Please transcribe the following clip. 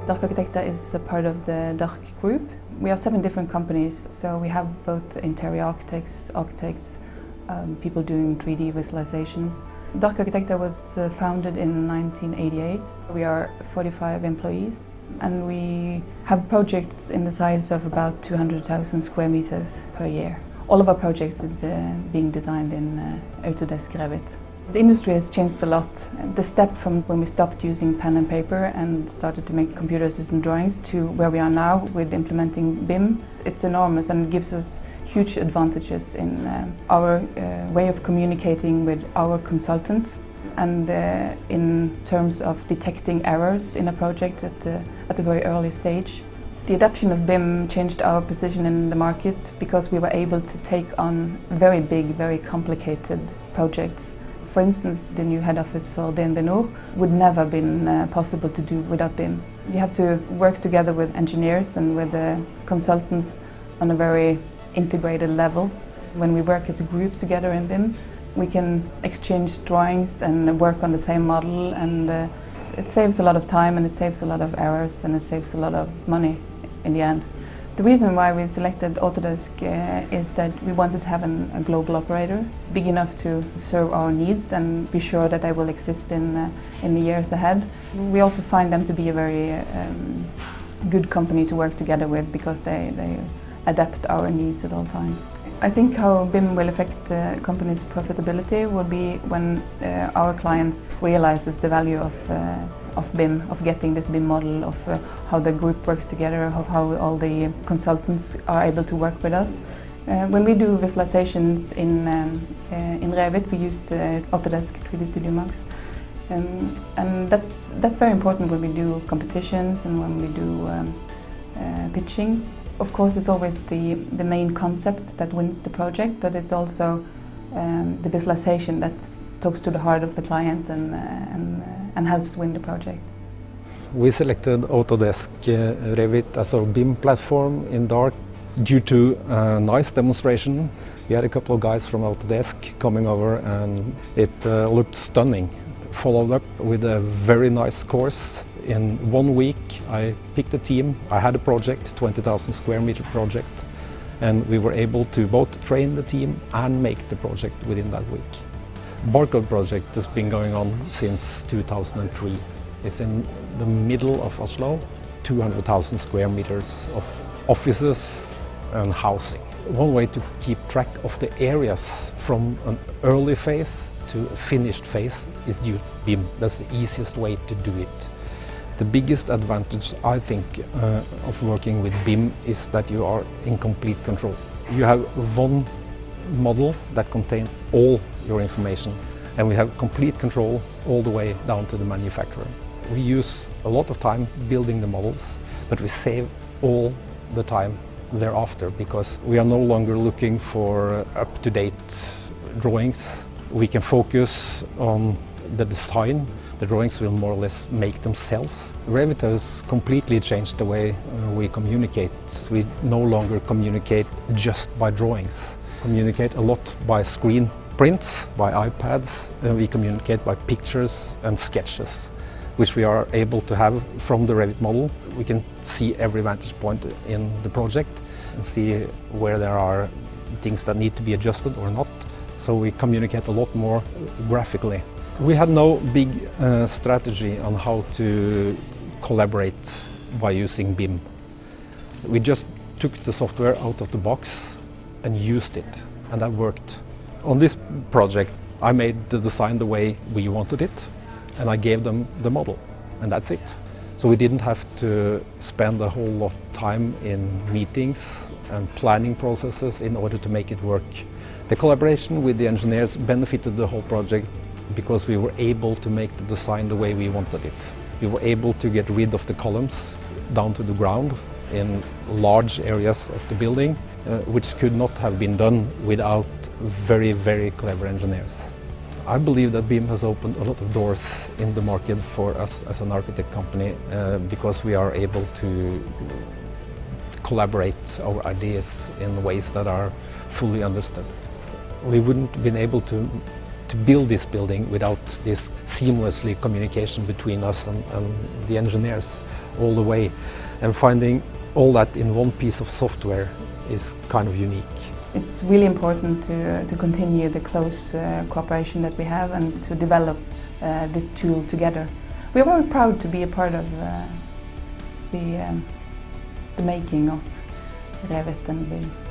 Dark Architecta is a part of the Dark Group. We are 7 different companies, so we have both interior architects, people doing 3D visualizations. Dark Architecta was founded in 1988. We are 45 employees and we have projects in the size of about 200,000 square meters per year. All of our projects is being designed in Autodesk Revit. The industry has changed a lot. The step from when we stopped using pen and paper and started to make computer-assisted drawings to where we are now with implementing BIM, it's enormous and it gives us huge advantages in our way of communicating with our consultants and in terms of detecting errors in a project at a very early stage. The adoption of BIM changed our position in the market because we were able to take on very big, very complicated projects. For instance, the new head office for DNB Nord would never have been possible to do without BIM. You have to work together with engineers and with consultants on a very integrated level. When we work as a group together in BIM, we can exchange drawings and work on the same model, and it saves a lot of time and it saves a lot of errors and it saves a lot of money in the end. The reason why we selected Autodesk is that we wanted to have a global operator, big enough to serve our needs and be sure that they will exist in the years ahead. We also find them to be a very good company to work together with because they adapt our needs at all times. I think how BIM will affect the company's profitability will be when our clients realizes the value of BIM, of getting this BIM model, of how the group works together, of how all the consultants are able to work with us. When we do visualizations in Revit, we use Autodesk 3D Studio Max. And that's very important when we do competitions and when we do pitching. Of course, it's always the main concept that wins the project, but it's also the visualization that talks to the heart of the client and helps win the project. We selected Autodesk Revit as our BIM platform in Dark due to a nice demonstration. We had a couple of guys from Autodesk coming over and it looked stunning. Followed up with a very nice course. In 1 week I picked a team. I had a project, 20,000 square meter project, and we were able to both train the team and make the project within that week. Barcode project has been going on since 2003. It's in the middle of Oslo, 200,000 square meters of offices and housing. One way to keep track of the areas from an early phase to a finished phase is use BIM. That's the easiest way to do it. The biggest advantage, I think, of working with BIM is that you are in complete control. You have one model that contains all your information, and we have complete control all the way down to the manufacturer. We use a lot of time building the models, but we save all the time thereafter because we are no longer looking for up-to-date drawings. We can focus on the design. The drawings will more or less make themselves. Revit has completely changed the way we communicate. We no longer communicate just by drawings. Communicate a lot by screen prints, by iPads. We communicate by pictures and sketches, which we are able to have from the Revit model. We can see every vantage point in the project and see where there are things that need to be adjusted or not. So we communicate a lot more graphically. We had no big strategy on how to collaborate by using BIM. We just took the software out of the box and used it, and that worked. On this project, I made the design the way we wanted it, and I gave them the model, and that's it. So we didn't have to spend a whole lot of time in meetings and planning processes in order to make it work. The collaboration with the engineers benefited the whole project because we were able to make the design the way we wanted it. We were able to get rid of the columns down to the ground in large areas of the building, which could not have been done without very, very clever engineers. I believe that BIM has opened a lot of doors in the market for us as an architect company because we are able to collaborate our ideas in ways that are fully understood. We wouldn't have been able to build this building without this seamlessly communication between us and the engineers. all the way, and finding all that in one piece of software is kind of unique. It's really important to continue the close cooperation that we have and to develop this tool together. We are very proud to be a part of the making of Revit and BIM.